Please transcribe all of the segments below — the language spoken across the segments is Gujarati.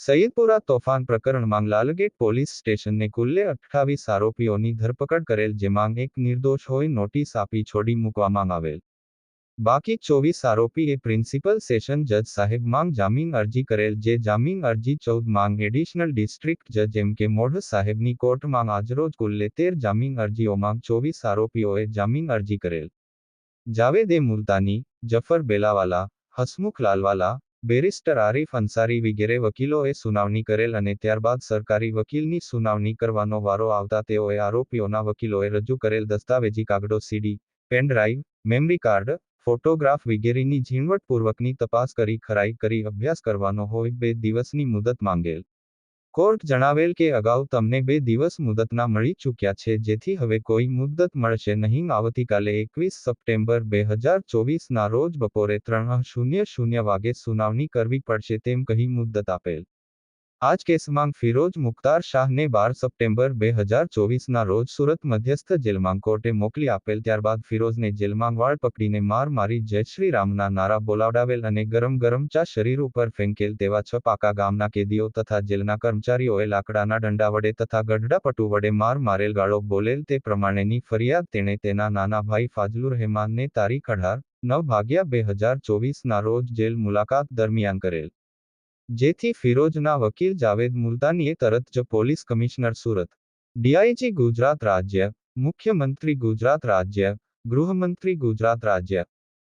સૈયદપુરા તોફાન પ્રકરણમાં લાલગેટ પોલીસ સ્ટેશને કુલ્લે 28 આરોપીઓની ધરપકડ કરેલ, જેમાં એક નિર્દોષ હોય નોટિસ આપી છોડી મૂકવામાં આવેલ. બાકી 24 આરોપીએ પ્રિન્સિપલ સેશન જજ સાહેબ માંગ જામીન અરજી કરેલ, જે જામીન અરજી 14 માંગ એડિશનલ ડિસ્ટ્રિક્ટ જજ એમ કે મોઢ સાહેબની કોર્ટમાં આજરોજ કુલ્લે 13 જામીન અરજીઓમાં 24 આરોપીઓએ જામીન અરજી કરેલ. જાવેદ મુલ્તાની, જફર બેલાવાલા, હસમુખ લાલવાલા, બેરિસ્ટર આરિફ અંસારી વગેરે વકીલોએ સુનાવણી કરેલ અને ત્યારબાદ સરકારી વકીલની સુનાવણી કરવાનો વારો આવતા તેઓએ આરોપીઓના વકીલોએ રજૂ કરેલ દસ્તાવેજી કાગળો, સીડી, પેનડ્રાઈવ, મેમરી કાર્ડ, ફોટોગ્રાફ વગેરેની ઝીણવટપૂર્વકની તપાસ કરી ખરાઈ કરી અભ્યાસ કરવાનો હોય 2 દિવસની મુદત માંગેલ. કોર્ટ જણાવેલ કે અગાઉ તમને 2 દિવસ મુદતના મળી ચૂક્યા છે, જેથી હવે કોઈ મુદત મળશે નહીં. આવતીકાલે 21 સપ્ટેમ્બર 2024 ના રોજ બપોરે 3:00 વાગે સુનાવણી કરવી પડશે તેમ કહી મુદત આપેલ. આ જ કેસમાં ફિરોઝ મુખ્તાર શાહને 12 સપ્ટેમ્બર 2024 ના રોજ સુરત મધ્યસ્થ જેલમાં કોર્ટે મોકલી આપેલ. ત્યારબાદ ફિરોઝને જેલમાં વાળ પકડીને માર મારી જય શ્રી રામના નારા બોલાવડાવેલ અને ગરમ ગરમ ચા શરીર ઉપર ફેંકેલ તેવા 6 પાકા ગામના કેદીઓ તથા જેલના કર્મચારીઓએ લાકડાના દંડા વડે તથા ગઢડાપટુ વડે માર મારેલ, ગાળો બોલેલ તે પ્રમાણેની ફરિયાદ તેણે તેના નાના ભાઈ ફાજલુર રહેમાનને તારીખ 18/9/2024 ના રોજ જેલ મુલાકાત દરમિયાન કરેલ. જેથી ફિરોઝના વકીલ જાવેદ મુલ્તાનીએ તરત જ police commissioner Surat, DIG Gujarat રાજ્ય, મુખ્યમંત્રી ગુજરાત રાજ્ય, ગૃહમંત્રી ગુજરાત રાજ્ય,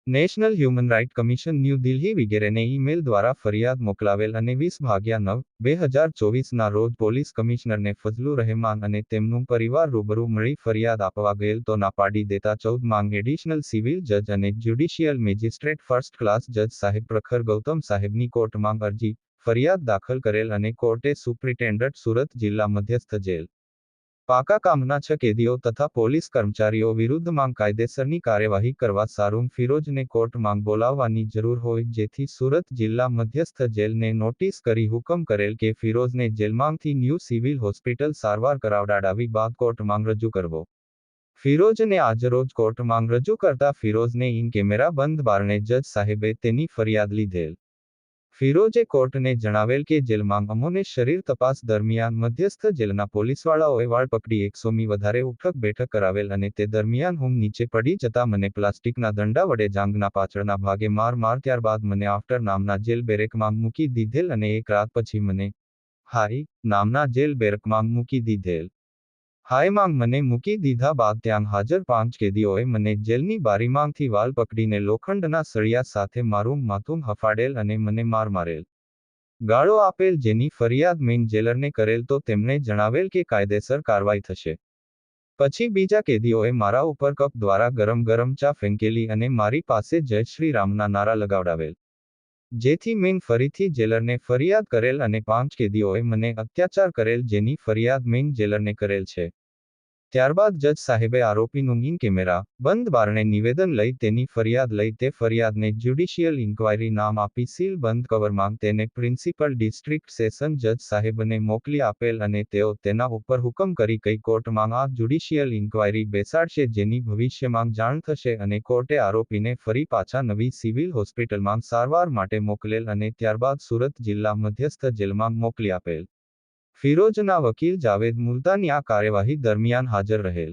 national human right commission New Delhi વગેરેને ઈમેલ દ્વારા ફરિયાદ મોકલાવેલ અને 20/9/2024 ના રોજ પોલીસ કમિશનરને ફજલુર રહેમાન અને તેમનું પરિવાર રૂબરૂ મળી ફરિયાદ આપવા ગયેલ તો ના પાડી દેતા 14 માંગ એડિશનલ સિવિલ જજ અને જ્યુડિશિયલ મેજિસ્ટ્રેટ ફર્સ્ટ ક્લાસ જજ સાહેબ પ્રખર ગૌતમ સાહેબની કોર્ટમાં અરજી ફરિયાદ દાખલ કરેલ અને કોર્ટે સુપ્રિન્ટેન્ડન્ટ સુરત જિલ્લા મધ્યસ્થ જેલ પાકા કામના 6 કેદીઓ તથા પોલીસ કર્મચારીઓ વિરુદ્ધમાં કાયદેસરની કાર્યવાહી કરવા સારું ફિરોઝને કોર્ટમાં બોલાવવાની જરૂર હોય, જેથી સુરત જિલ્લા મધ્યસ્થ જેલને નોટિસ કરી હુકમ કરેલ કે ફિરોઝને જેલમાંથી ન્યૂ સિવિલ હોસ્પિટલ સારવાર કરાવડાવી બાદ કોર્ટમાં રજૂ કરવો. ફિરોઝને આજરોજ કોર્ટમાં રજૂ કરતા ફિરોઝને ઇન કેમેરા બંધ બારણે જજ સાહેબે તેની ફરિયાદ લીધેલ. ફિરોઝે કોર્ટને જણાવેલ કે જેલમાં અમોને શરીર તપાસ દરમિયાન મધ્યસ્થ જેલના પોલીસવાળાઓએ વાળ પકડી 100મી વધારે ઉઠક બેઠક કરાવેલ અને તે દરમિયાન હું નીચે પડી જતા મને પ્લાસ્ટિકના દંડા વડે જાંઘના પાછળના ભાગે માર ત્યારબાદ મને આફ્ટર નામના જેલ બેરેકમાં મૂકી દીધેલ અને એક રાત પછી મને હાઈ નામના જેલ બેરકમાં મૂકી દીધેલ. હાઈમાં મને મૂકી દીધા બાદ ત્યાં હાજર 5 કેદીઓએ મને જેલની બારીમાંથી વાલ પકડીને લોખંડના સળિયા સાથે મારું માથું હફાડેલ અને મને મારેલ, ગાળો આપેલ, જેની ફરિયાદ મેઇન જેલરને કરેલ તો તેમણે જણાવેલ કે કાયદેસર કાર્યવાહી થશે. પછી બીજા કેદીઓએ મારા ઉપર કપ દ્વારા ગરમ ચા ફેંકેલી અને મારી પાસે જય શ્રી રામના નારા લગાવડાવેલ. જેથી મેં ફરીથી જેલરને ફરિયાદ કરેલ અને 5 કેદીઓએ મને અત્યાચાર કરેલ, જેની ફરિયાદ મેઇન જેલરને કરેલ છે. ત્યારબાદ જજ સાહેબે આરોપીનું ઇન કેમેરા બંધ બારણે નિવેદન લઈ તેની ફરિયાદ લઈ તે ફરિયાદને જ્યુડિશિયલ ઇન્ક્વાયરી નામ આપી સીલ બંધ કવરમાં તેને પ્રિન્સિપલ ડિસ્ટ્રિક્ટ સેશન જજ સાહેબને મોકલી આપેલ અને તેઓ તેના ઉપર હુકમ કરી કઈ કોર્ટમાં આ જ્યુડિશિયલ ઇન્ક્વાયરી બેસાડશે, જેની ભવિષ્યમાં જાણ થશે અને કોર્ટે આરોપીને ફરી પાછા નવી સિવિલ હોસ્પિટલમાં સારવાર માટે મોકલેલ અને ત્યારબાદ સુરત જિલ્લા મધ્યસ્થ જેલમાં મોકલી આપેલ. ફિરોઝના વકીલ જાવેદ મુલ્તાની આ કાર્યવાહી દરમિયાન હાજર રહેલ.